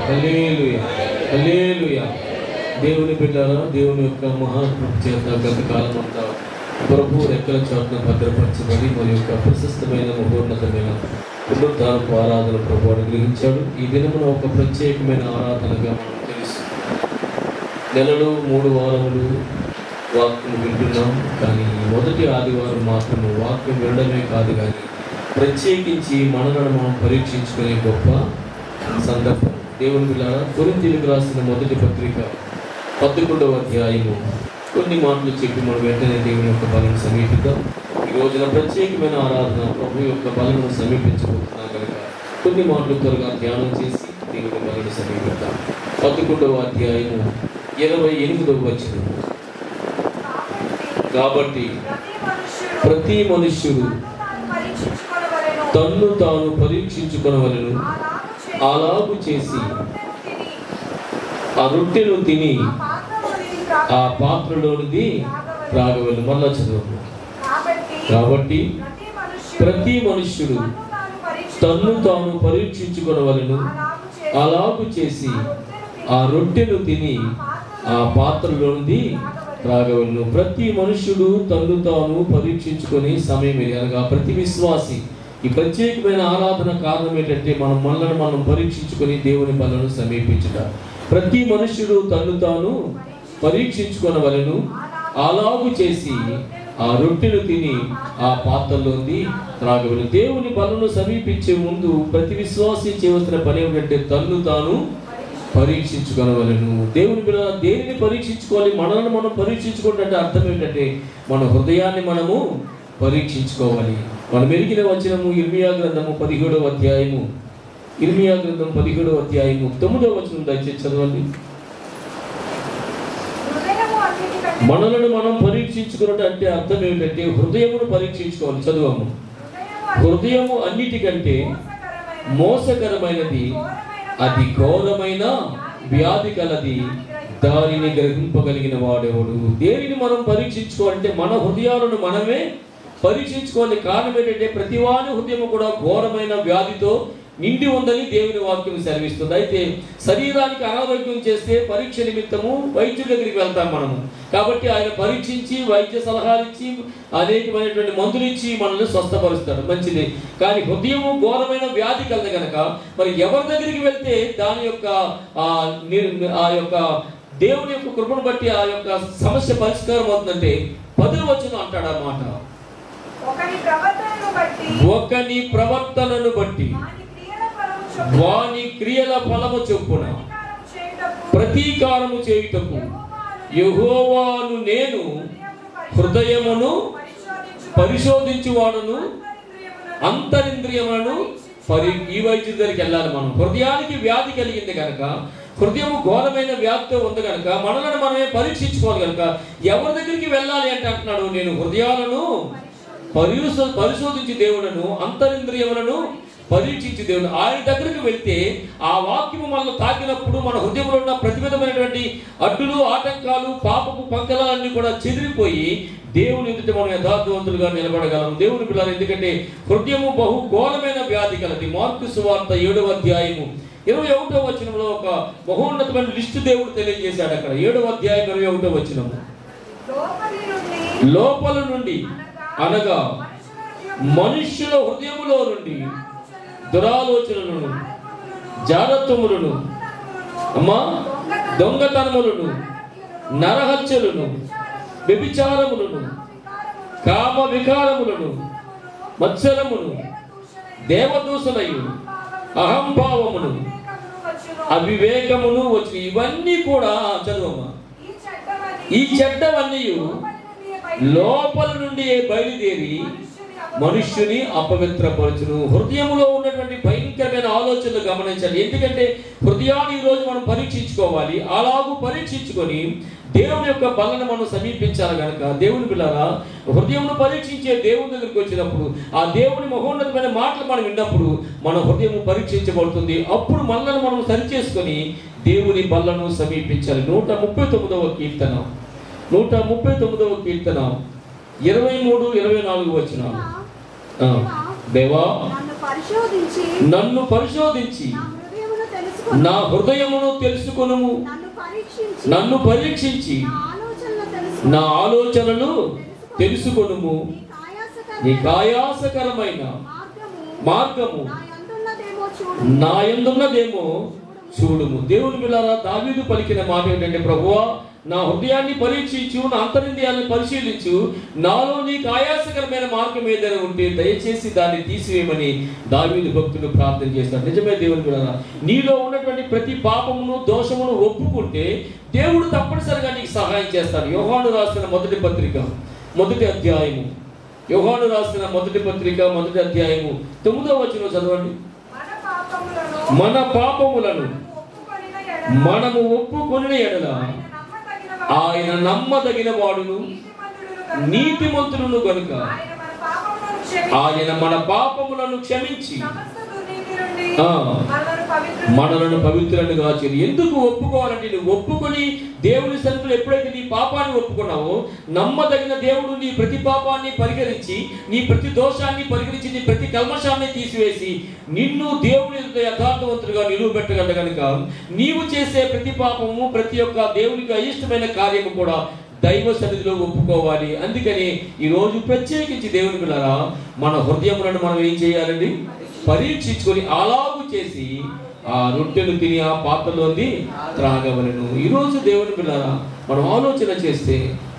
హల్లెలూయా, హల్లెలూయా. దేవుని బిడ్డలారా, దేవుని యొక్క మహాకృప చేత గత కాలం అంతా ప్రభు రెక్కల చాటున భద్రపరచబడి మరి యొక్క ప్రశస్తమైన మహోన్నతమైన పునరుద్ధారపు ఆరాధన ప్రభు అనుగ్రహించాడు. ఈ దినమున ఒక ప్రత్యేకమైన ఆరాధనగా మనం తెలుసు. నెలలో 3 వారములు వాక్యం వింటున్నాం, కానీ మొదటి ఆదివారం మాత్రము వాక్యం వినడమే కాదు, కానీ ప్రత్యేకించి మనలను మనం పరీక్షించుకునే గొప్ప సందర్భం. దేవుని బిడ్డలారా, కొరింథీయులకు రాసిన మొదటి పత్రిక 11వ అధ్యాయము కొన్ని మాటలు చెప్పి మనం వెంటనే దేవుని యొక్క బలను సమీపిద్దాం. ఈ రోజున ప్రత్యేకమైన ఆరాధన ప్రభు యొక్క బలను సమీపించబోతున్నాం కనుక కొన్ని మాటలు త్వరగా ధ్యానం చేసి దేవుని బలను సమీపిద్దాం. 11వ అధ్యాయము 28వ వచనం. కాబట్టి ప్రతి మనుష్యుడు తన్ను తాను పరీక్షించుకొనవలెను, అలాగు చేసి ఆ రొట్టెను తిని ఆ పాత్రలోనిది త్రాగవలెను. మళ్ళా చదువు. కాబట్టి ప్రతి మనుష్యుడు తన్ను తాను పరీక్షించుకొనవలెను, అలాగు చేసి ఆ రొట్టెను తిని ఆ పాత్రలోనిది త్రాగవలెను. ప్రతి మనుష్యుడు తన్ను తాను పరీక్షించుకొని సమయం ఇది అనగా ప్రతి విశ్వాసి ఈ ప్రత్యేకమైన ఆరాధన కారణం ఏంటంటే మనల్ని మనం పరీక్షించుకొని దేవుని బలను సమీపించుట. ప్రతి మనుష్యుడు తన్ను తాను పరీక్షించుకొనవలెను, అలాగు చేసి ఆ రొట్టెను తిని ఆ పాత్రలోంది త్రాగవలెను. దేవుని బలను సమీపించే ముందు ప్రతి విశ్వాసి చేయవలసిన పని ఏమిటంటే తన్ను తాను పరీక్షించుకొనవలెను. దేవుని బిడ్డ దేనిని పరీక్షించుకోవాలి? మనల్ని మనం పరీక్షించుకోవడం అర్థం ఏంటంటే మన హృదయాన్ని మనము పరీక్షించుకోవాలి. మనం ఎరిగిన వచనము ఇర్మియా గ్రంథము 17వ అధ్యాయము, ఇర్మియా గ్రంథం 17వ అధ్యాయము 9వ వచనం దయచేసి చదవండి. మనలను మనం పరీక్షించుకున్నట్టు అంటే అర్థం ఏమిటంటే హృదయమును పరీక్షించుకోవాలి. చదువము. హృదయము అన్నిటికంటే మోసకరమైనది, అది ఘోరమైన వ్యాధి కలది, దానిని గ్రహింపగలిగిన వాడెవడు? దేనిని మనం పరీక్షించుకోవాలంటే మన హృదయాలను మనమే పరీక్షించుకోవాలి. కారణం ఏంటంటే ప్రతి వాని హృదయం కూడా ఘోరమైన వ్యాధితో నిండి ఉందని దేవుని వాక్యం సెలవిస్తుంది. అయితే శరీరానికి అనారోగ్యం చేస్తే పరీక్ష నిమిత్తము వైద్యుడి దగ్గరికి వెళ్తాం మనము. కాబట్టి ఆయన పరీక్షించి వైద్య సలహాలు ఇచ్చి అనేకమైనటువంటి మందులు ఇచ్చి మనల్ని స్వస్థపరుస్తాడు, మంచిది. కానీ హృదయము ఘోరమైన వ్యాధి కలదు కనుక మరి ఎవరి దగ్గరికి వెళ్తే దాని యొక్క ఆ యొక్క దేవుని యొక్క కృపను బట్టి ఆ యొక్క సమస్య పరిష్కారం అవుతుందంటే 10వ వచనం అంటాడు ఆ మాట. ఒకని ప్రవర్తనను బట్టి వాని క్రియల ఫలము చొప్పున ప్రతీకారము చేయుటకు యెహోవాను నేను హృదయమును పరిశోధించువాడును అంతరింద్రియములను ఈ వైద్యుడి దగ్గరికి వెళ్ళాలి. మనం హృదయానికి వ్యాధి కలిగింది కనుక, హృదయము ఘోరమైన వ్యాధితో ఉంది కనుక మనలను మనమే పరీక్షించుకోవాలి కనుక ఎవరి దగ్గరికి వెళ్ళాలి అంటే అంటున్నాడు, నేను హృదయాలను పరిశోధించి దేవుడను అంతరింద్రియములను పరీక్షించి దేవుడు. ఆయన దగ్గరికి వెళ్తే ఆ వాక్యము మనల్ని తాకినప్పుడు మన హృదయంలో ఉన్న ప్రతి విధమైనటువంటి అడ్డులు, ఆటంకాలు, పాపపు పంకలన్నీ కూడా చెదిరిపోయి దేవుని ఎదుట మనం యథార్థవంతులుగా నిలబడగలం. దేవుని పిల్లలు, ఎందుకంటే హృదయము బహు ఘోరమైన వ్యాధి కలది. మార్కు సువార్త 7వ అధ్యాయము 21వ వచనంలో ఒక మహోన్నతమైన లిస్టు దేవుడు తెలియజేశాడు. అక్కడ 7వ అధ్యాయం 21వ వచనం, లోపల నుండి అనగా మనుష్యుల హృదయములో నుండి దురాలోచనలను, జారత్వములను, దొంగతనములను, నరహత్యలను, వ్యభిచారములను, కామ వికారములను, మత్సరమును, దేవదూషణయు, అహంభావమును, అవివేకమును వచ్చి ఇవన్నీ కూడా చదువమ్మా. ఈ చెడ్డవన్నీ లోపల నుండి బయలుదేరి మనుష్యుని అపవిత్రపరచును. హృదయంలో ఉన్నటువంటి భయంకరమైన ఆలోచనలు గమనించాలి. ఎందుకంటే హృదయాన్ని ఈరోజు మనం పరీక్షించుకోవాలి. అలాగూ పరీక్షించుకొని దేవుని యొక్క బలను మనం సమీపించాలి కనుక దేవుని పిల్లరా, హృదయమును పరీక్షించే దేవుని దగ్గరికి వచ్చినప్పుడు ఆ దేవుని మహోన్నతమైన మాటలు మనం విన్నప్పుడు మన హృదయము పరీక్షించబడుతుంది. అప్పుడు మనల్ని మనం సరిచేసుకొని దేవుని బలను సమీపించాలి. 139వ కీర్తన 139వ కీర్తన 23-24 వచనాలు. దేవా, నన్ను పరిశోధించి నా హృదయమును తెలుసుకొనుము. నన్ను పరీక్షించి నా ఆలోచనలు తెలుసుకొనుము. నీకు ఆయాసకరమైన మార్గము నా యందున్నదేమో చూడుము. దేవుని బిడ్డలారా, దావీదు పలికిన మాట ఏంటంటే, ప్రభువా నా హృదయాన్ని పరీక్షించు, నా అంతరింద్రియాన్ని పరిశీలించు, నాలో నీకు ఆయాసకరమైన మార్గం ఏదైనా ఉంటే దయచేసి దాన్ని తీసివేయమని దావీదు భక్తుడు ప్రార్థన చేస్తాడు. నిజమే దేవుని బిడ్డలారా, నీలో ఉన్నటువంటి ప్రతి పాపమును దోషమును ఒప్పుకుంటే దేవుడు తప్పనిసరిగా నీకు సహాయం చేస్తాడు. యోహాను రాసిన మొదటి పత్రిక మొదటి అధ్యాయము, యోహాను రాసిన మొదటి పత్రిక మొదటి అధ్యాయము 9వ వచనం చదవండి. మన పాపములను మనము ఒప్పుకొనిన ఎడల ఆయన నమ్మదగిన వాడును నీతిమంతుడును గనుక ఆయన మన పాపములను క్షమించి మనలను పవిత్రులుగా చేయి. ఎందుకు ఒప్పుకోవాలంటే, నువ్వు ఒప్పుకొని దేవుని సన్నిధిలో ఎప్పుడైతే నీ పాపాన్ని ఒప్పుకున్నావో, నమ్మదగిన దేవుడు నీ ప్రతి పాపాన్ని పరిహరించి, నీ ప్రతి దోషాన్ని పరిహరించి, నీ ప్రతి కల్మషాన్ని తీసివేసి నిన్ను దేవుని యథార్థవంతులుగా నిలువబెట్టగలడు. కనుక నీవు చేసే ప్రతి పాపము, ప్రతి ఒక్క దేవునికి అయిష్టమైన కార్యము కూడా దైవ సన్నిధిలో ఒప్పుకోవాలి. అందుకని ఈరోజు ప్రత్యేకించి దేవుని బిడ్డలారా, మన హృదయములను మనం ఏం చేయాలండి? పరీక్షించుకొని అలాగు చేసి ఆ రొట్టెలు తిని ఆ పాత్రలోని త్రాగవలను. ఈరోజు దేవుని బిడ్డలారా, మనం ఆలోచన చేస్తే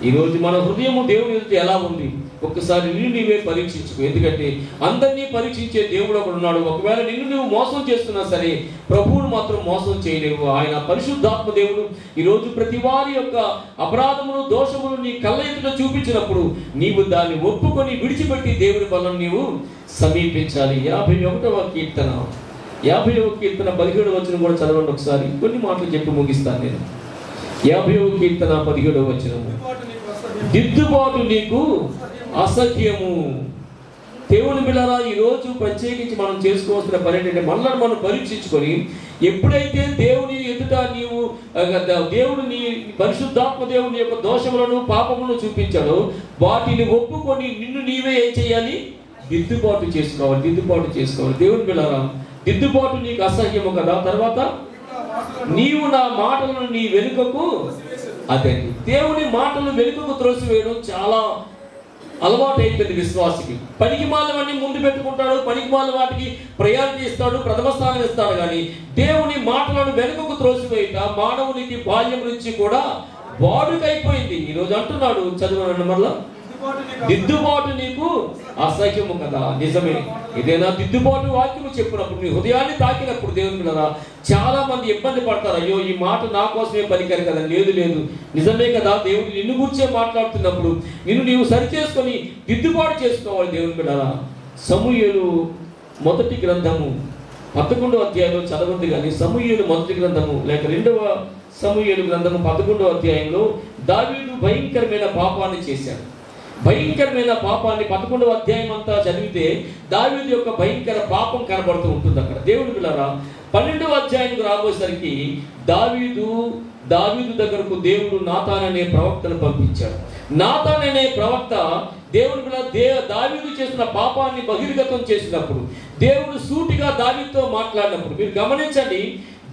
ఈరోజు మన హృదయము దేవుని ఎదుట ఎలా ఉంది ఒక్కసారి నిన్ను నీవే పరీక్షించుకో. ఎందుకంటే అందరినీ పరీక్షించే దేవుడు ఒకడు ఉన్నాడు. ఒకవేళ నిన్ను నువ్వు మోసం చేస్తున్నా సరే ప్రభువును మాత్రం మోసం చేయలేవు. ఆయన పరిశుద్ధాత్మ దేవుడు ఈరోజు ప్రతి వారి యొక్క అపరాధమును దోషమును నీ కళ్ళ ఎదుట చూపించినప్పుడు నీవు దాన్ని ఒప్పుకొని విడిచిపెట్టి దేవుని బలం నీవు సమీపించాలి. 51వ కీర్తన 17వ వచనం కూడా చదవండి ఒకసారి. కొన్ని మాటలు చెప్పి ముగిస్తాను నేను. 50వ కీర్తన 17వ వచనము. దిద్దుబాటు నీకు అసఖ్యము. దేవుని బిడ్డలారా, ఈరోజు ప్రత్యేకించి మనం చేసుకోవాల్సిన పని ఏంటంటే, మనల్ని మనం పరీక్షించుకొని ఎప్పుడైతే దేవుని ఎదుట నీవు దేవుడు నీ పరిశుద్ధాత్మ దేవుని యొక్క దోషములను పాపములను చూపించాడో వాటిని ఒప్పుకొని నిన్ను నీవే ఏం చేయాలి? దిద్దుబాటు చేసుకోవాలి. దేవుని బిడ్డలారా, దిద్దుబాటు నీకు అసహ్యము కదా. తర్వాత నీవు నా మాటలను నీ వెనుకకు, అదే దేవుని మాటలు వెనుకకు త్రోసివేయడం చాలా అలవాటు అయిపోయింది విశ్వాసికి. పనికి మాలవన్నీ ముందు పెట్టుకుంటాడు, పనికి మాల వాటికి ప్రయారిటీ ఇస్తాడు, ప్రథమ స్థానం ఇస్తాడు. కానీ దేవుని మాటలను వెనుకకు త్రోసివేయట మానవునికి బాల్యం నుంచి కూడా వాడుకైపోయింది. ఈరోజు అంటున్నాడు, చదువునండి మళ్ళా, దిద్దుబాటు నీకు అసహ్యము కదా. నిజమే, ఇదేనా దిద్దుబాటు వాక్యము చెప్పినప్పుడు నీ హృదయాన్ని తాకినప్పుడు దేవుని బిడ్డలారా చాలా మంది ఇబ్బంది పడతారు. అయ్యో ఈ మాట నా కోసమే పలికారు కదా. లేదు, నిజమే కదా. దేవుడు నిన్ను గురించే మాట్లాడుతున్నప్పుడు నిన్ను నీవు సరి చేసుకొని దిద్దుబాటు చేసుకోవాలి. దేవుని బిడ్డలారా, సమూయేలు మొదటి గ్రంథము 11వ అధ్యాయంలో చదవండి. కానీ సమూయేలు మొదటి గ్రంథము లేక 2వ సమూయేలు గ్రంథము 11వ అధ్యాయంలో దావీదు భయంకరమైన పాపాన్ని చేశాడు. భయంకరమైన పాపాన్ని 11వ అధ్యాయం అంతా చదివితే దావీదు యొక్క భయంకర పాపం కనబడుతూ ఉంటుంది అక్కడ. దేవుని బిడ్డలారా, 12వ అధ్యాయానికి రాబోయేసరికి దావీదు దగ్గరకు దేవుడు నాతాన్ అనే ప్రవక్తను పంపించాడు. నాతాన్ అనే ప్రవక్త దేవుని బిడ్డ దావీదు చేసిన పాపాన్ని బహిర్గతం చేసినప్పుడు, దేవుడు సూటిగా దావీదుతో మాట్లాడినప్పుడు మీరు గమనించండి,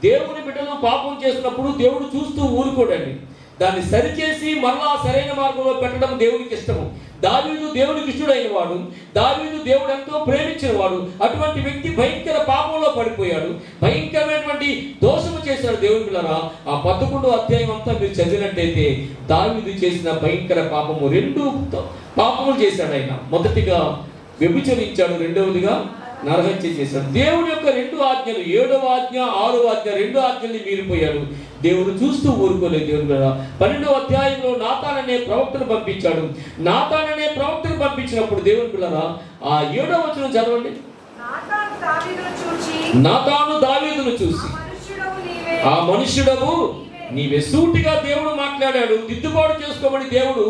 దేవుని బిడ్డలు పాపం చేసినప్పుడు దేవుడు చూస్తూ ఊరుకోడండి. దాన్ని సరిచేసి మరలా సరైన మార్గంలో పెట్టడం దేవునికి ఇష్టము. దావీదు దేవునికి ఇష్టడైన వాడు, దావీదు దేవుడు ఎంతో ప్రేమించిన వాడు. అటువంటి వ్యక్తి భయంకర పాపంలో పడిపోయాడు, భయంకరమైనటువంటి దోషము చేశాడు. దేవుని బిడ్డలారా, ఆ 11వ అధ్యాయం అంతా మీరు చదివినట్టయితే దావీదు చేసిన భయంకర పాపము 2 పాపములు చేశాడు. ఆయన మొదటిగా వ్యభిచరించాడు, రెండవదిగా నరహత్య చేశాడు. దేవుని యొక్క 2 ఆజ్ఞలు, 7వ ఆజ్ఞ 6వ ఆజ్ఞ, 2 ఆజ్ఞల్ని మీరిపోయాడు. దేవుడు చూస్తూ ఊరుకోలేదు. దేవుని బిడ్డ 12వ అధ్యాయంలో నాతాన్ అనే ప్రవక్తను పంపించాడు. నాతాన్ అనే ప్రవక్తను పంపించినప్పుడు దేవుని బిడ్డలారా ఆ 7వ వచనం చదవండి. నాతాను దావీదును చూసి, ఆ మనుష్యుడవు నీవే. సూటిగా దేవుడు మాట్లాడాడు. దిద్దుబాటు చేసుకోమని దేవుడు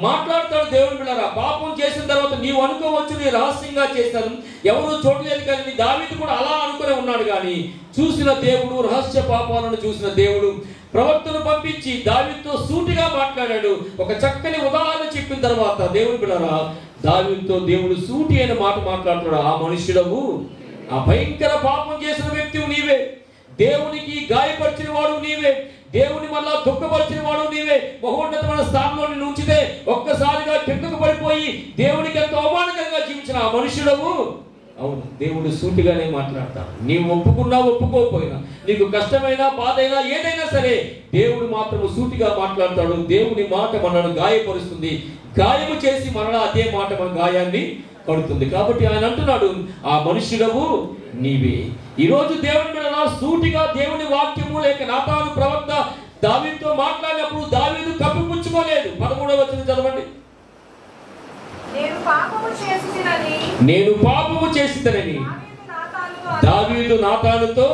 మాట్లాడతాడు. దేవుని బిడ్డలారా, పాపం చేసిన తర్వాత నీవు అనుకోవచ్చు నేను రహస్యంగా చేశాను, ఎవరు చూడలేదు. కానీ దావీదు కూడా అలా అనుకునే ఉన్నాడు. కానీ చూసిన దేవుడు, రహస్య పాపాలను చూసిన దేవుడు ప్రవక్తను పంపించి దావీదుతో సూటిగా మాట్లాడాడు. ఒక చక్కని ఉదాహరణ చెప్పిన తర్వాత దేవుని బిడ్డలారా దావీదుతో దేవుడు సూటి అయిన మాట మాట్లాడుతున్నాడు. ఆ మనుష్యుడవు, ఆ భయంకర పాపం చేసిన వ్యక్తి నీవే. దేవునికి గాయపరిచిన వాడు నీవే, దేవుని మళ్ళా దుఃఖపరిచిన వాడు నీవే. మహోన్నతమైన స్థానంలో నిన్ను ఉంచితే ఒక్కసారిగా కిందకు పడిపోయి దేవునికి ఎంతో అవమానకరంగా జీవించిన ఆ మనుషుడవు. అవును, దేవుడు సూటిగానే మాట్లాడతాడు. నీవు ఒప్పుకున్నా ఒప్పుకోకపోయినా, నీకు కష్టమైనా బాధైనా ఏదైనా సరే దేవుడు మాత్రము సూటిగా మాట్లాడతాడు. దేవుని మాట మనల్ని గాయపరుస్తుంది, గాయము చేసి మనలో అదే మాట మన గాయాన్ని కడుతుంది. కాబట్టి ఆయన అంటున్నాడు, ఆ మనుషుడవు నీవే. ఈరోజు దేవుని మీద సూటిగా దేవుని వాక్యము లేక నాతాను ప్రవక్త దావీదుతో మాట్లాడినప్పుడు దావీదు కప్పిపుచ్చుకోలేదు. 13వ వచనం చదవండి. నేను పాపము చేసినని దావీదు నాతానుతో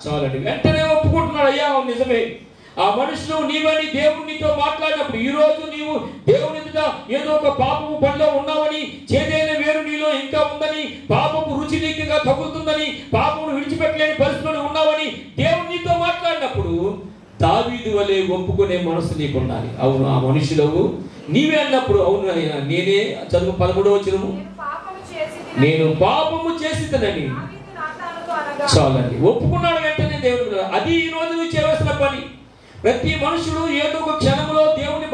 చాలండి. వెంటనే ఒప్పుకుంటున్నాడు, అయ్యా నిజమే, ఆ మనుషులు నీవని దేవుడు నీతో మాట్లాడినప్పుడు, ఈ రోజు నీవు దేవుని ఏదో ఒక పాపము పనిలో ఉన్నావని, చేదైన వేరు నీలో ఇంకా ఉందని, పాపపు రుచి నీకుగా తగులుతుందని, పాపమును విడిచిపెట్టలేని పరిస్థితులు ఉన్నావని దేవుడు నీతో మాట్లాడినప్పుడు దావీదు వలె ఒప్పుకునే మనసు నీకు ఉండాలి. అవును, ఆ మనుషులవు నీవే అన్నప్పుడు, అవును అయినా నేనే. చదువు 13వ వచనము. నేను పాపము చేసినని చాలండి. ఒప్పుకున్నాడు వెంటనే దేవుడు. అది ఈ రోజు నువ్వు చేయవలసిన పని. ప్రతి మనుషుడు ఏదో ఒక క్షణంలో దేవుని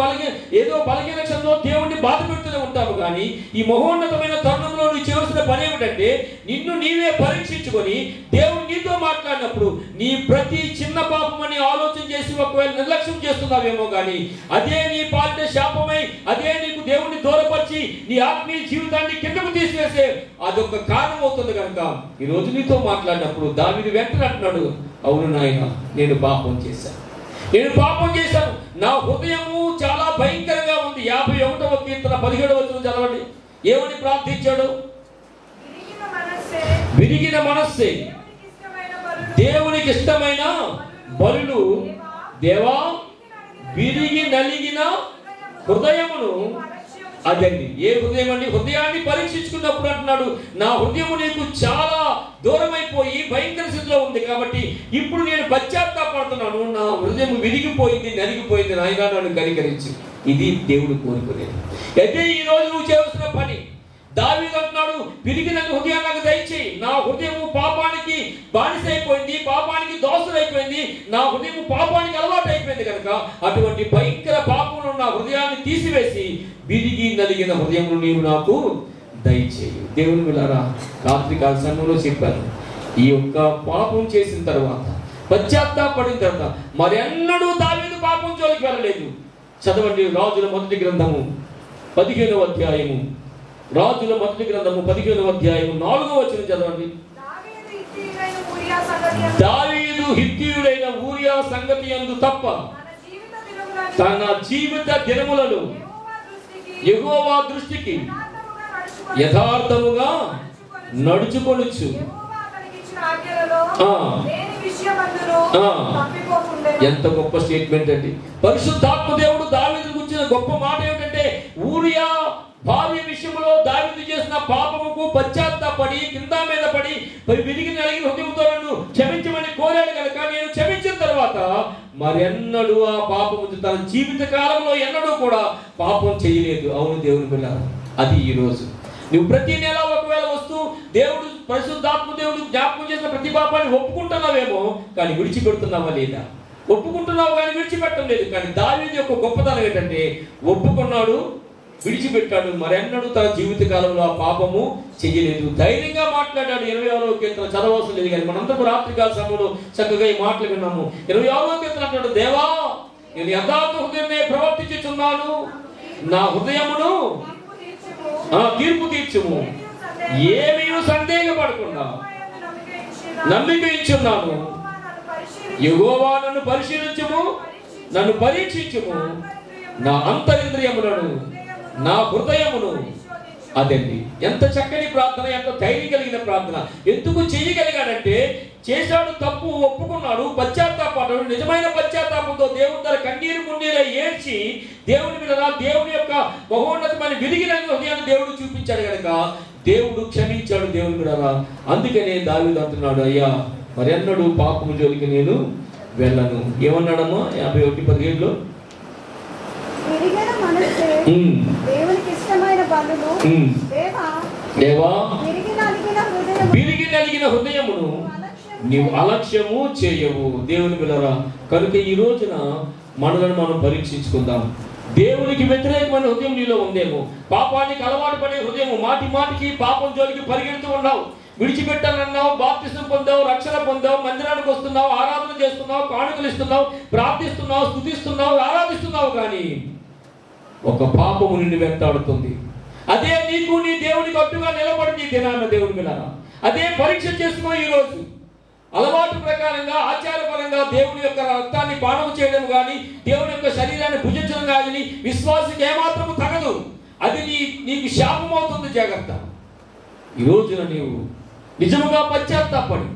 ఏదో బలహీన క్షణంలో దేవుణ్ణి బాధ పెడుతూనే ఉంటాము. కానీ ఈ మహోన్నతమైన తరుణంలో నువ్వు చేయవలసిన పని ఏమిటంటే, నిన్ను నీవే పరీక్షించుకొని దేవుడు నీతో మాట్లాడినప్పుడు నీ ప్రతి చిన్న పాపం అని ఆలోచన చేసి ఒకవేళ నిర్లక్ష్యం చేస్తున్నావేమో, కానీ అదే నీ పాలిట శాపమై, అదే నీకు దేవుణ్ణి దూరపరిచి నీ ఆత్మీయ జీవితాన్ని కిందకు తీసివేసే అదొక కారణం అవుతుంది. కనుక ఈ రోజు నీతో మాట్లాడినప్పుడు దావీదు వెంటనే అంటున్నాడు, అవును నాయన, నేను పాపం చేశాను, నేను పాపం చేశాను, నా హృదయము చాలా భయంకరంగా ఉంది. 51వ కీర్తన 17వ వచనం చదవండి. ఏమని ప్రార్థించాడు? విరిగిన మనస్సే దేవునికి ఇష్టమైన బలులు, దేవా విరిగి నలిగిన హృదయమును. అదండి ఏ హృదయం అండి? హృదయాన్ని పరీక్షించుకున్నప్పుడు అంటున్నాడు, నా హృదయం నీకు చాలా దూరం అయిపోయి భయంకర స్థితిలో ఉంది, కాబట్టి ఇప్పుడు నేను పశ్చాత్తాపడుతున్నాను, నా హృదయం విరిగిపోయింది, నలిగిపోయింది, నాయనా నన్ను కనికరించు. ఇది దేవుడు కోరుకునేది. అయితే ఈ రోజు నువ్వు చేయవలసిన పని. దావీదు అంటున్నాడు, విరిగిన హృదయాన్ని నాకు దయచేయి. నా హృదయము పాపానికి బానిసైపోయింది, పాపానికి దోషులైపోయింది, నా హృదయం పాపానికి అలవాటు అయిపోయింది. కనుక అటువంటి భయంకర పాపంలో నా హృదయాన్ని తీసివేసి విరిగి నలిగిన హృదయము నీవు నాకు దయచేయి. దేవుని బిడ్డలారా, రాత్రికాల సమయంలో చెప్పాను, ఈ యొక్క పాపం చేసిన తర్వాత, పశ్చాత్తాపడిన తర్వాత మరెన్నడూ దావీదు పాపం జోలికి వెళ్ళలేదు. చదవండి రాజుల మొదటి గ్రంథము 15వ అధ్యాయము. రాజుల మొదటి గ్రంథము 15వ అధ్యాయము 4వ వచనం చదవండి. దావీదు హిత్తీయుడైన ఊరియా సంగతి యందు తప్ప తన జీవిత దినములను యెహోవా దృష్టికి యథార్థముగా నడుచుకొనుచు. ఎంత గొప్ప స్టేట్మెంట్ అండి. పరిశుద్ధాత్మ దేవుడు దావీదు గురించిన గొప్ప మాట ఏమిటంటే, ఊరియా భార్య విషయంలో దావీదు చేసిన పాపముకు పశ్చాత్తాపడి కింద మీద పడి విరిగి నలిగిన హృదయంతో నన్ను క్షమించమని కోరాడు కనుక నేను క్షమించిన తర్వాత మరెన్నడూ ఆ పాపము తన జీవిత కాలంలో ఎన్నడూ కూడా పాపం చేయలేదు. అవును దేవుని బిడ్డలారా, అది ఈ రోజు నువ్వు ప్రతి నెల ఒకవేళ వస్తూ దేవుడు పరిశుద్ధాత్మ దేవుడు జ్ఞాపకం చేసిన ప్రతి పాపాన్ని ఒప్పుకుంటున్నావేమో, కానీ విడిచిపెడుతున్నావా లేదా? ఒప్పుకుంటున్నావు కానీ విడిచిపెట్టడం లేదు. కానీ దావీదు యొక్క గొప్పతనం ఏంటంటే, ఒప్పుకున్నాడు, విడిచిపెట్టాడు, మరెన్నడూ తన జీవిత కాలంలో ఆ పాపము చెయ్యలేదు. ధైర్యంగా మాట్లాడాడు. 26వ కీర్తన చదవవలసిన లేదు, కానీ మనందరూ రాత్రికాల సమయంలో చక్కగా ఈ మాటలు విన్నాము. 26వ కీర్తన అంటాడు, దేవా నేను యథార్థ హృదయమే ప్రవర్తించుచున్నాను, నా హృదయమును తీర్పు తీర్చుము, ఏమీ సందేహపడకుండా నమ్మిక ఇచ్చున్నాను. యెహోవా నన్ను పరిశీలించుము, నన్ను పరీక్షించుము, నా అంతరింద్రియములను నా హృదయమును. అదండి ఎంత చక్కని ప్రార్థన, ఎంత ధైర్యం కలిగిన ప్రార్థన. ఎందుకు చేయగలిగాడంటే, చేశాడు తప్పు, ఒప్పుకున్నాడు, పశ్చాత్తాపడ్డాడు. నిజమైన పశ్చాత్తాపంతో దేవుని దగ్గర కన్నీరు మున్నీరై ఏడ్చి దేవుని మీద దేవుని యొక్క మహోన్నతమైన విరిగిన హృదయాన్ని దేవుడు చూపించాడు కనుక దేవుడు క్షమించాడు. దేవుని మీద అందుకనే దావీదు అంటున్నాడు, అయ్యా మరెన్నడూ పాపము జోలికి నేను వెళ్ళను. ఏమన్నాడమ్మా 51:17లో? దేవా విరిగి నలిగిన హృదయమును నీవు అలక్ష్యము చేయవు. దేవుని బిడ్డలారా, కనుక ఈ రోజున మనలను మనం పరీక్షించుకుందాం. దేవునికి వ్యతిరేకమైన హృదయం నీలో ఉందేమో, పాపానికి అలవాటు పడే హృదయం, మాటి మాటికి పాపం జోలికి పరిగెడుతూ ఉన్నావు, విడిచిపెట్టాలన్నావు, బాప్తిసం పొందావు, రక్షణ పొందావు, మందిరానికి వస్తున్నావు, ఆరాధన చేస్తున్నావు, కానుకలు ఇస్తున్నావు, ప్రార్థిస్తున్నావు, స్తుతిస్తున్నావు, ఆరాధిస్తున్నావు, కానీ ఒక పాపము నిన్ను వెంటాడుతుంది. అదే నీకు నీ దేవునికి అడ్డుగా నిలబడింది దినాన్న. దేవుని బిడ్డలారా, అదే పరీక్ష చేసుకో. ఈరోజు అలవాటు ప్రకారంగా ఆచారపరంగా దేవుని యొక్క రక్తాన్ని పానము చేయడం కానీ, దేవుని యొక్క శరీరాన్ని భుజించడం కానీ విశ్వాసకి ఏమాత్రము తగదు. అది నీకు శాపం అవుతుంది. జాగ్రత్త. ఈ రోజున నీవు నిజముగా పశ్చాత్తాపడి,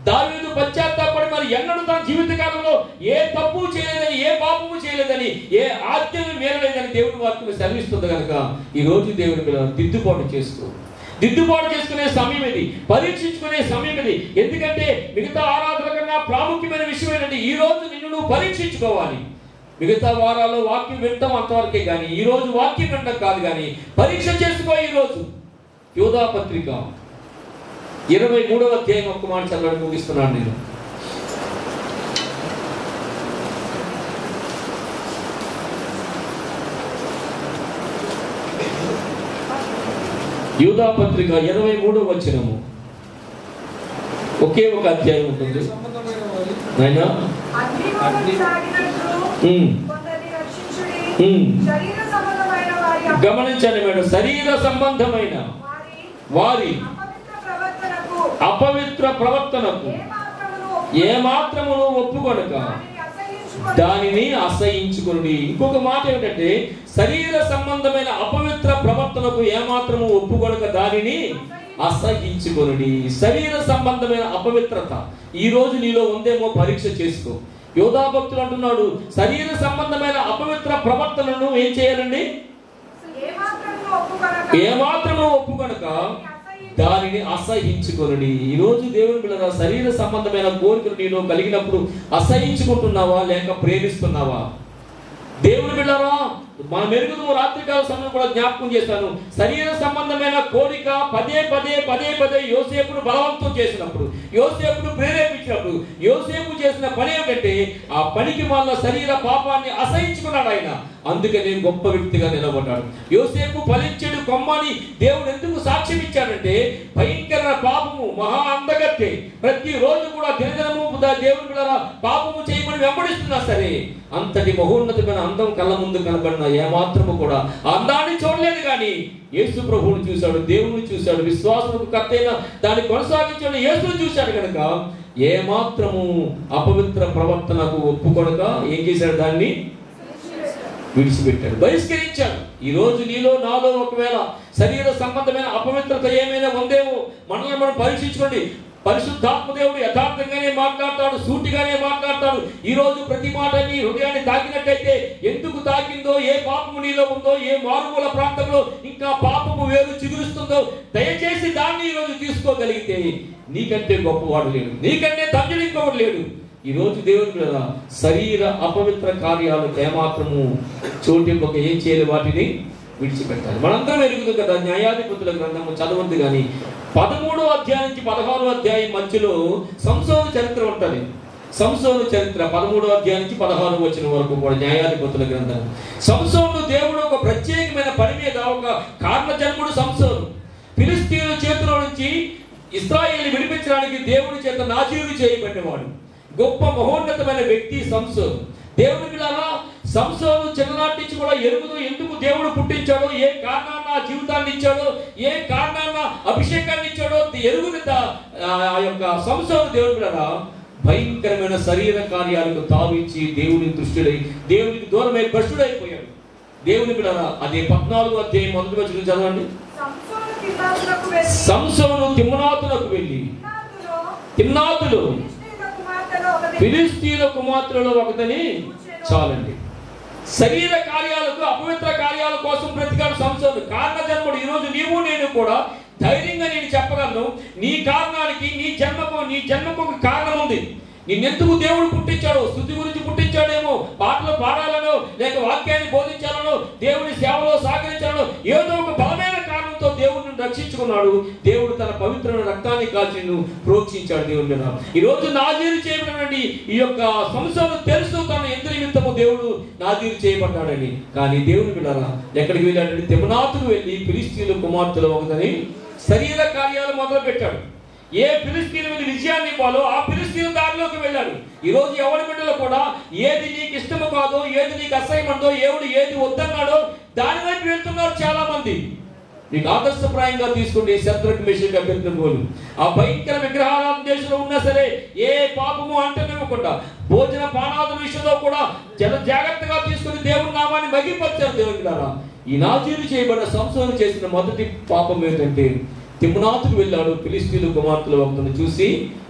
దావీదు పశ్చాత్తాపడి మరి ఎన్నడూ తన జీవితకాలంలో ఏ తప్పు చేయలేదని, ఏ పాపము చేయలేదని, ఏ ఆజ్ఞను మేరలేదని దేవుని వాక్యం సెలవిస్తుంది. కనుక ఈ రోజు దేవుని పిల్లలు దిద్దుబాటు చేసుకునే సమయం ఇది, పరీక్షించుకునే సమయం ఇది. ఎందుకంటే మిగతా ఆరాధన కన్నా ప్రాముఖ్యమైన విషయం ఏంటంటే ఈ రోజు నిన్ను నువ్వు పరీక్షించుకోవాలి. మిగతా వారాల్లో వాక్యం వినటం అంతవరకే, కానీ ఈ రోజు వాక్యం వినడం కాదు, కానీ పరీక్ష చేసుకో. ఈ రోజు యోధా పత్రిక 23వ అధ్యాయం ఒక్క మాట చదవడం ముగిస్తున్నాను నేను. యూదా పత్రిక 23వ వచనము. ఒకే ఒక అధ్యాయం ఉంటుంది. గమనించండి మేడం, శరీర సంబంధమైన వారి అపవిత్ర ప్రవర్తనకు ఏమాత్రమును ఒప్పుకొనక దానిని అసహించుకొనుడి. ఇంకొక మాట ఏమిటంటే, శరీర సంబంధమైన అపవిత్ర ప్రవర్తనకు ఏమాత్రము ఒప్పుకొనక దానిని అసహించుకొనుడి. శరీర సంబంధమైన అపవిత్రత ఈ రోజు నీలో ఉందేమో పరీక్ష చేసుకో. యోధా భక్తులు అంటున్నాడు, శరీర సంబంధమైన అపవిత్ర ప్రవర్తనను ఏం చేయాలండి? ఏమాత్రము ఒప్పుకొనక దానిని అసహించుకొనుడి. ఈ రోజు దేవుని బిడ్డలారా, శరీర సంబంధమైన కోరికలు నీలో కలిగినప్పుడు అసహించుకుంటున్నావా లేక ప్రేమిస్తున్నావా? దేవుని బిడ్డలారా, మన మెరుగును రాత్రికాల సమయం కూడా జ్ఞాపకం చేశాను. శరీర సంబంధమైన కోరిక పదే పదే యోసేపును బలవంతం చేసినప్పుడు, యోసేపును ప్రేరేపించినప్పుడు, యోసేపు చేసిన పని ఏమిటంటే ఆ పనికి వల్ల శరీర పాపాన్ని అసహించుకున్నాడు ఆయన. అందుకని గొప్ప వ్యక్తిగా నిలబడ్డాడు. యోసేపు ఫలించెడు కొమ్మని దేవుడు ఎందుకు సాక్ష్యం ఇచ్చాడంటే, భయంకర పాపము మహా అందగత్తే ప్రతిరోజు కూడా దినదినము దేవుని బిడ్డలారా పాపము చేయమని వెంబడిస్తున్నా సరే, అంతటి మహోన్నతమైన అందం కళ్ళ ముందు కనబడిన ఏమాత్రము కూడా అందాన్ని చూడలేదు. కానీ యేసు ప్రభువుని చూశాడు, దేవుని చూశాడు, విశ్వాసముకు కర్తైన దాన్ని కొనసాగించాడు యేసును చూశాడు. కనుక ఏమాత్రము అపవిత్ర ప్రవర్తనకు ఒప్పుకొనక ఏం చేశాడు? దాన్ని విడిచిపెట్టాడు, బహిష్కరించాడు. ఈ రోజు నీలో నాలో ఒకవేళ శరీర సంబంధమైన అపవిత్రత ఏమైనా ఉందేమో మనల్ని మనం పరీక్షించుకోండి. పరిశుద్ధాత్మ దేవుడు యథార్థంగానే మాట్లాడతాడు, సూటిగానే మాట్లాడతాడు. ఈ రోజు ప్రతి మాట నీ హృదయాన్ని తాకినట్టయితే ఎందుకు తాకిందో, ఏ పాపము నీలో ఉందో, ఏ మారుమూల ప్రాంతంలో ఇంకా పాపము వేరు చిగురుస్తుందో దయచేసి దాన్ని ఈ రోజు తీసుకోగలిగితే నీకంటే గొప్పవాడు లేడు, నీకంటే ధన్యుడు ఇంకొకడు లేడు. ఈ రోజు దేవుని బిడ్డలారా, శరీర అపవిత్ర కార్యాలు ఏమాత్రము చోటింపక ఏం చేయాలి? వాటిని విడిచిపెట్టాలి. మనందరం ఎరుగుతుంది కదా, న్యాయాధిపతుల గ్రంథము చదవద్దు కానీ 13వ అధ్యాయం నుంచి 16వ అధ్యాయం మధ్యలో సంసోను చరిత్ర ఉంటుంది. సంసోను చరిత్ర 13వ అధ్యాయం నుంచి 16వ వచనం వరకు కూడా న్యాయాధిపతుల గ్రంథం. సంసోను దేవుడు ఒక ప్రత్యేకమైన పని మీద, ఒక కారణ జన్ముడు సంసోను ఫిలిష్తీయుల చేతిలో నుంచి ఇశ్రాయేలుని విడిపించడానికి దేవుని చేత నాజీరు చేయబడినవాడు, గొప్ప మహోన్నతమైన వ్యక్తి సంసోను. దేవుని బిడ్డలారా, సంసోను చిన్ననాటి నుంచి కూడా ఎరుగుతూ ఎందుకు దేవుడు పుట్టించాడో, ఏ కారణాన్న జీవితాన్ని ఇచ్చాడో, ఏ కారణాన్న అభిషేకాన్ని ఇచ్చాడో ఎరుగుని ఆ యొక్క సంసోను దేవుని బిడ్డలారా భయంకరమైన శరీర కార్యాలకు తావిచ్చి దేవుని దృష్టిడై దేవునికి దూరమై భ్రష్టుడైపోయాడు. దేవుని బిడ్డలారా, అదే 14వ అధ్యాయం 1వ వచనం చదవండి. సంసోను తిమ్నాతులకు వెళ్ళి, తిమ్నాతులు ఫిలిష్తీయుల కుమార్తెలలో ఒకతని చాలండి. శరీర కార్యాలకు, అపవిత్ర కార్యాల కోసం బ్రతికాడు సంసోను. కారణ జన్ముడు. ఈరోజు నీవు నేను కూడా ధైర్యంగా నేను చెప్పగలను, నీ కారణానికి, నీ జన్మకు ఒక కారణం ఉంది. నిన్నెందుకు దేవుడు పుట్టించాడో, స్తుతి గురించి పుట్టించాడేమో, పాటలు పాడాలనో, లేక వాక్యాన్ని బోధించాలనో, దేవుని సేవలో సహకరించాలనో, ఏదో ఒక బలమైన కారణంతో దేవుడిని రక్షించుకున్నాడు. దేవుడు తన పవిత్రమైన రక్తాన్ని కాల్చిను, ప్రోక్షించాడు దేవుని మీద. ఈరోజు నాజీరు చేయబడినటువంటి ఈ యొక్క సంస్థను తెలుసు తన ఎందు నిమిత్తము దేవుడు నాజీరు చేయబడ్డాడని. కానీ దేవుని బిడ్డలారా ఎక్కడికి వెళ్ళాడంటే తిమ్నాతుకు వెళ్ళి ఫిలిష్తీయుల కుమార్తెలు ఒకదని శరీర కార్యాలు మొదలు పెట్టాడు. ఏ ఫిలిష్తీయుల మీద విజయాన్ని ఇవ్వాలో ఆ ఫిలిష్తీయుల దారిలోకి వెళ్ళాడు. ఈరోజు ఎవరి బిడ్డలో కూడా ఏది నీకు ఇష్టము కాదో, ఏది నీకు అసహ్యమందో, దేవుడు ఏది వద్దన్నాడో దాని వైపు వెళ్తున్నారు చాలా మంది. నీకు ఆదర్శప్రాయంగా తీసుకుంటే శత్రుఘ్న మేషక్ అభ్యర్థులు ఆ భయంకర విగ్రహారాధన దేశంలో ఉన్నా సరే ఏ పాపము అంటనివ్వకుండా భోజన పానాదుల విషయంలో కూడా జాగ్రత్తగా తీసుకుని దేవుని నామాన్ని మహిమపరిచారు. దేవుని ద్వారా ఈ నాజీరు చేయబడిన సంసోను చేసిన మొదటి పాపం ఏంటంటే తిమ్నాతుకు వెళ్ళాడు. ఫిలిష్తీయుల కుమార్తెలు ఒకరిని చూసి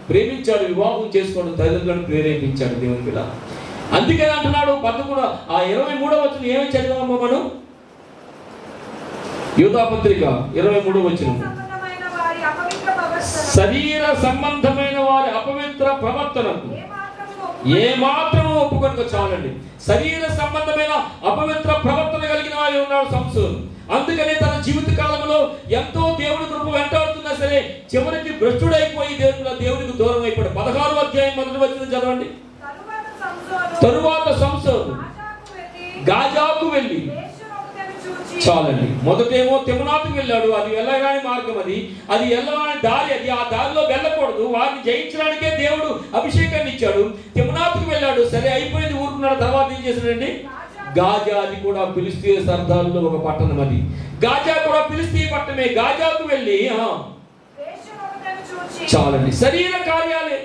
ప్రేమించాడు, వివాహం చేసుకోవడం తల్లిదండ్రులను ప్రేరేపించాడు దేవుని పిల్ల. అందుకని అంటున్నాడు 23వ వచనం ఏమని చదివామో మనం, యూదాపత్రిక 23వ వచనం, శరీర సంబంధమైన వారి అపవిత్ర ప్రవర్తనకు ఏ మాత్రము ఒప్పుకొనక చాలండి. శరీర సంబంధమైన అపవిత్ర ప్రవర్తన కలిగిన వారు ఉన్నాడు సంసోను. అందుకనే తన జీవిత కాలంలో ఎంతో దేవుడి కృప వెంటాడుతున్నా సరే చివరికి భ్రష్టుడైపోయి దేవుడికి దూరం అయిపోయాడు. 16వ అధ్యాయం 1వ వచనం చదవండి. తరువాత సంసోను గాజాకు వెళ్ళి, చాలండి, మొదటేమో తిమ్నాతుకు వెళ్ళాడు. అది వెళ్ళగాని మార్గం, అది వెళ్ళగాని దారి, ఆ దారిలో వెళ్ళకూడదు. వారిని జయించడానికే దేవుడు అభిషేకాన్ని ఇచ్చాడు. తిమ్నాతుకు వెళ్ళాడు, సరే అయిపోయింది ఊరుకున్నాడు. తర్వాత ఏం చేశాడండి, గాజా, అది కూడా ఫిలిష్తీయ సర్దారులో ఒక పట్టణం. అది గాజా కూడా ఫిలిష్తీయ పట్టణమే. గాజాకు వెళ్ళి చాలండి, శరీర కార్యాలే.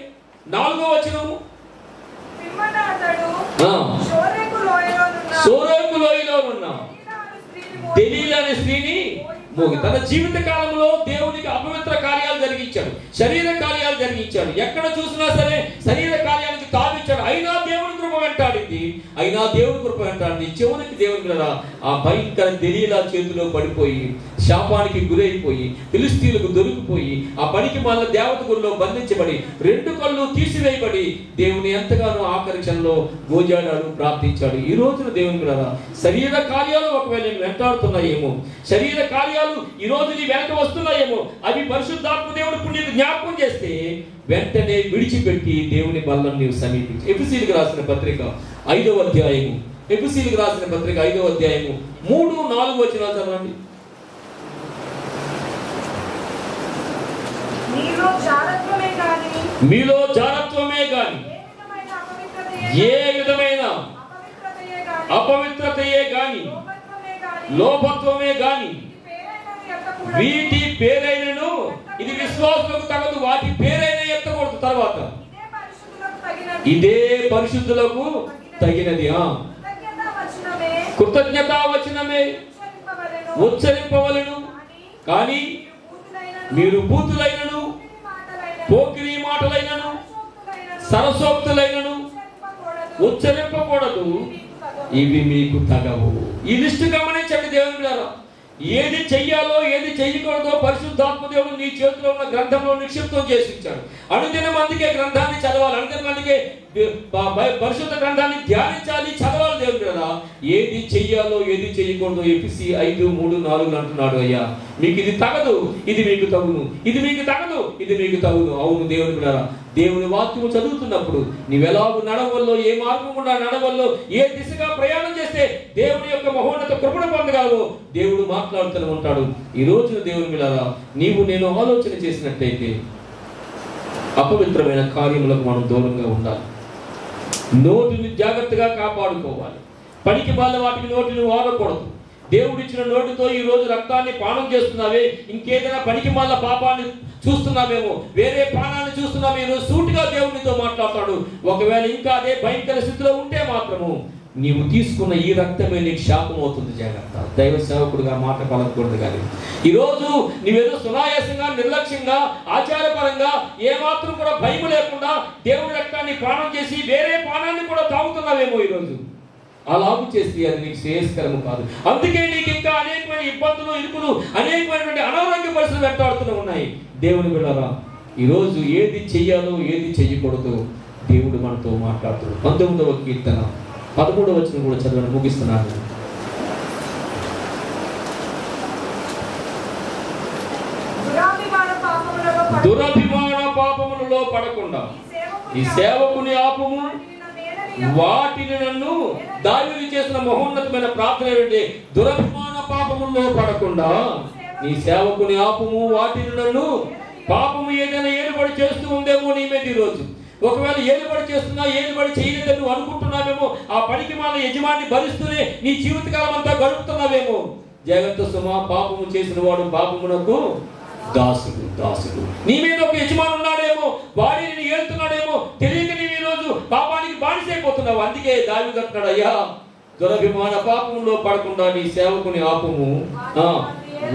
4వ వచనము, సోరేకు లోయలో ఉన్న దెలీలా అనే స్త్రీని మోగి తన జీవిత కాలంలో దేవునికి అపవిత్ర కార్యాలు జరిగించాడు, శరీర కార్యాలు జరిగించాడు. ఎక్కడ చూసినా సరే శరీర కార్యానికి తావిచ్చాడు. అయినా దేవుని కృప వెంటాడింది, చివరికి దేవుని మీద ఆ భయంకర దెలీలా చేతిలో పడిపోయి శాపానికి గురైపోయి ఫిలిష్తీయులకు దొరికిపోయి ఆ పనికి మళ్ళీ దేవత గురిలో బంధించబడి 2 కళ్ళు తీసివేయబడి దేవుని ఎంతగానో ఆఖరి క్షణంలో గోజాడాడు, ప్రార్థించాడు. ఈ రోజున దేవుని మీద శరీర కార్యాలు ఒకవేళ వెంటాడుతున్నాయేమో, శరీర కార్యాలు ఈ రోజు నీ వెనక వస్తున్నాయేమో, అవి పరిశుద్ధాత్మ దేవుడు పుణ్యత జ్ఞాపకం చేస్తే వెంటనే విడిచిపెట్టి దేవుని బల్లను నీవు సమీపించి. ఎఫెసీయులకు రాసిన పత్రిక 5వ అధ్యాయము, ఎఫెసీయులకు రాసిన పత్రిక 5వ అధ్యాయము 3-4 వచనాలు చదవండి. మీలో జారత్వమే గాని ఏ విధమైన అపవిత్రతయే గాని లోపత్వమే గాని వీటి పేరైనను, ఇది విశ్వాసులకు తగదు, వాటి పేరైన ఎత్తకూడదు. తర్వాత ఇదే పరిశుద్ధులకు తగినది. కృతజ్ఞతా వచనమే ఉచ్చరింపవలెను, కానీ మీరు బూతులైనను, పోకిరీ మాటలైనను, సరసోక్తులైనను ఉచ్చరింపకూడదు, ఇవి మీకు తగవు. ఈ లిస్టు గమనించండి దేవుని బిడ్డలారా. ఏది చెయ్యాలో ఏది చెయ్యకూడదో పరిశుద్ధాత్మ దేవుడు నీ చేతిలో ఉన్న గ్రంథంలో నిక్షిప్తం చేసి ఇచ్చాడు. అనుదినం అందుకే గ్రంథాన్ని చదవాలి, అనుదినం అందుకే పరిశుద్ధ గ్రంథాన్ని ధ్యానించాలి, చదవాలి. దేవుడు కదా ఏది చెయ్యాలో ఏది చెయ్యకూడదు ఎఫెసీ 5:3-4 అంటున్నాడు. అయ్యా మీకు ఇది తగదు, ఇది మీకు తగును, ఇది మీకు తగదు, ఇది మీకు తగును. అవును దేవుని బిడ్డలారా, దేవుని వాక్యము చదువుతున్నప్పుడు నీవెలాగూ నడవల్లో, ఏ మార్గం గుండా నడవల్లో, ఏ దిశగా ప్రయాణం చేస్తే దేవుని యొక్క మహోన్నత కృపను పొందగలవో దేవుడు మాట్లాడుతూనే ఉంటాడు. ఈ రోజున దేవుని బిడ్డలారా, నీవు నేను ఆలోచన చేసినట్టయితే అపవిత్రమైన కార్యములకు మనం దూరంగా ఉండాలి. నోటిని జాగ్రత్తగా కాపాడుకోవాలి. పనికి బాల వాటికి నోటిని వాడకూడదు. దేవుడిచ్చిన నోటితో ఈ రోజు రక్తాన్ని పానం చేస్తున్నావే, ఇంకేదైనా పనికి మాల పాపాన్ని చూస్తున్నామేమో, వేరే పానాన్ని చూస్తున్నామో, ఈరోజు సూటిగా దేవునితో మాట్లాడతాడు. ఒకవేళ ఇంకా అదే భయంకర స్థితిలో ఉంటే మాత్రము నీవు తీసుకున్న ఈ రక్తమే నీకు శాపం అవుతుంది. జాగ్రత్త. దైవ సేవకుడుగా మాట పలకూడదు. కానీ ఈరోజు నీవేదో సునాయాసంగా, నిర్లక్ష్యంగా, ఆచారపరంగా ఏమాత్రం కూడా భయం లేకుండా దేవుని రక్తాన్ని పానం చేసి వేరే పానాన్ని కూడా తాగుతున్నావేమో. ఈరోజు అలాగు చేస్తే అది నీకు శ్రేయస్కరము కాదు. అందుకే నీకు ఇంకా అనేకమైన ఇబ్బందులు, ఇరుకులు, అనేకమైనటువంటి అనారోగ్య పరిస్థితులు వెంటాడుతూ ఉన్నాయి. దేవుని బిడ్డలారా, ఈరోజు ఏది చెయ్యాలో ఏది చెయ్యకూడదు దేవుడు మనతో మాట్లాడుతున్నాడు. 19వ కీర్తన 13వ వచనం కూడా చదవని ముగిస్తున్నాను. దురభిమాన పాపములలో పడకుండా ఈ సేవకుని ఆపుము, వాటిని నన్ను. దావీదు చేసిన మహోన్నతమైన ప్రార్థన ఏంటంటే, దురభిమాన పాపముల్లో పడకుండా నీ సేవకుని ఆపుము, వాటిని నన్ను. పాపము ఏదైనా ఏలుబడి చేస్తూ ఉందేమో నీ మీద ఈరోజు. ఒకవేళ ఏలుబడి చేస్తున్నా, ఏలుబడి చేయలేదని నువ్వు అనుకుంటున్నావేమో, ఆ పనికి మన యజమాని భరిస్తూనే నీ జీవితకాలం అంతా గడుపుతున్నావేమో. జాగ్రత్త సుమా, పాపము చేసిన వాడు పాపమునకు దాసుడు. దాసుడు నీ మీద ఒక యజమాని ఉన్నాడేమో, వాడిని నేను ఏలుతున్నాడేమో, తెలియక నీవు ఈరోజు పాపానికి బానిసైపోతున్నావు. అందుకే దావీదు అంటున్నాడు, అయ్యా దురభిమాన పాపంలో పడకుండా నీ సేవకుని ఆపుము,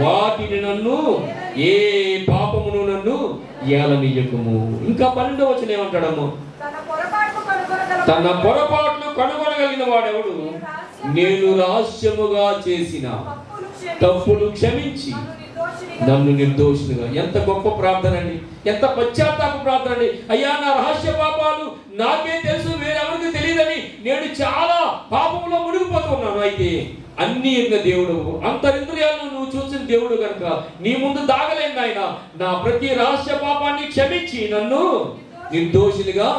వాటిని నన్ను, ఏ పాపమును నన్ను ఏలనీయకుము. ఇంకా 12వ వచనం ఏమంటాడమ్మో, తన పొరపాట్లు కనుగొనగలిగిన వాడెవడు? నేను రహస్యముగా చేసిన తప్పులు క్షమించి నన్ను నిర్దోషినిగా. ఎంత గొప్ప ప్రార్థన అండి, ఎంత పశ్చాత్తాప ప్రార్థన అండి. అయ్యా నా రహస్య పాపాలు నాకే తెలుసు, వేరెవరికి తెలియదని నేను చాలా పాపంలో మునిగిపోతున్నాను. అయితే అన్ని ఎన్న దేవుడు, అంతరింద్రియాలను నువ్వు చూసిన దేవుడు కనుక నీ ముందు దాగలేను ఆయన. నా ప్రతి రహస్య పాపాన్ని క్షమించి నన్ను నిర్దోషినిగా.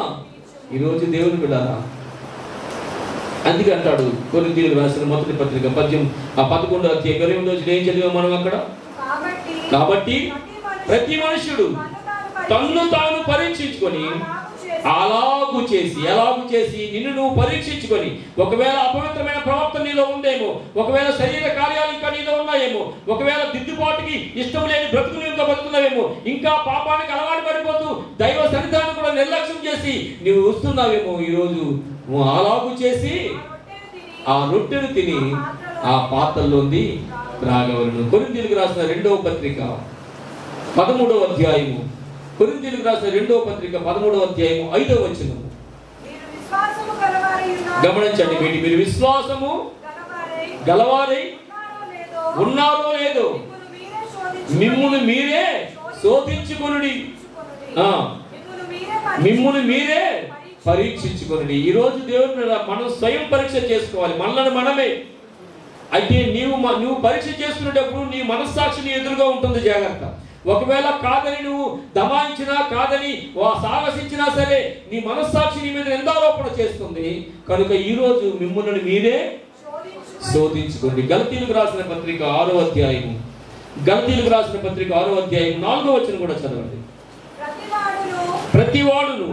ఈరోజు దేవుని బిడ్డలారా, అందుకే అంటాడు కొరింథీయులకు రాసిన మొదటి పత్రిక 11వ అధ్యాయం 28వ వచనం ఏం చదివాం మనం అక్కడ? కాబట్టి ప్రతి మనుషుడు తన్ను తాను పరీక్షించుకొని అలాగు చేసి నిన్ను నువ్వు పరీక్షించుకొని, ఒకవేళ అపవిత్రమైన ప్రవర్తన నీలో ఉందేమో, ఒకవేళ శరీర కార్యాలు ఇంకా నీలో ఉన్నాయేమో, ఒకవేళ దిద్దుబాటుకి ఇష్టం లేని బ్రతుకులు ఇంకా బతుకున్నావేమో, ఇంకా పాపానికి అలవాటు పడిపోతూ దైవ సన్నిధానం కూడా నిర్లక్ష్యం చేసి నీవు వస్తున్నావేమో. ఈరోజు నువ్వు అలాగు చేసి ఆ రొట్టెను తిని ఆ పాత్రలోంది త్రాగవలను. కొరింథీయులకు రాసిన 2వ పత్రిక 13వ అధ్యాయము, కొరింథీయులకు రాసిన 2వ పత్రిక 13వ అధ్యాయము 5వ వచనం గమనించండి. మీరు విశ్వాసము గలవారై ఉన్నారో లేదో మిమ్మును మీరే శోధించుకొనుడి, మిమ్మును మీరే పరీక్షించుకొనుడి. ఈరోజు దేవుని మనం స్వయం పరీక్ష చేసుకోవాలి, మనల్ని మనమే. అయితే నువ్వు పరీక్ష చేసుకునేటప్పుడు నీ మనస్సాక్షిని ఎదురుగా ఉంటుంది. జాగ్రత్త. ఒకవేళ కాదని నువ్వు దమాయించినా, కాదని సాహసించినా సరే నీ మనస్సాక్షి నీ మీద నిందారోపణ చేస్తుంది. కనుక ఈరోజు మిమ్మల్ని మీరే శోధించుకోండి. గలతీయులకు రాసిన పత్రిక 6వ అధ్యాయము, గలతీయులకు రాసిన పత్రిక 6వ అధ్యాయం 4వ వచనం కూడా చదవండి. ప్రతివాడును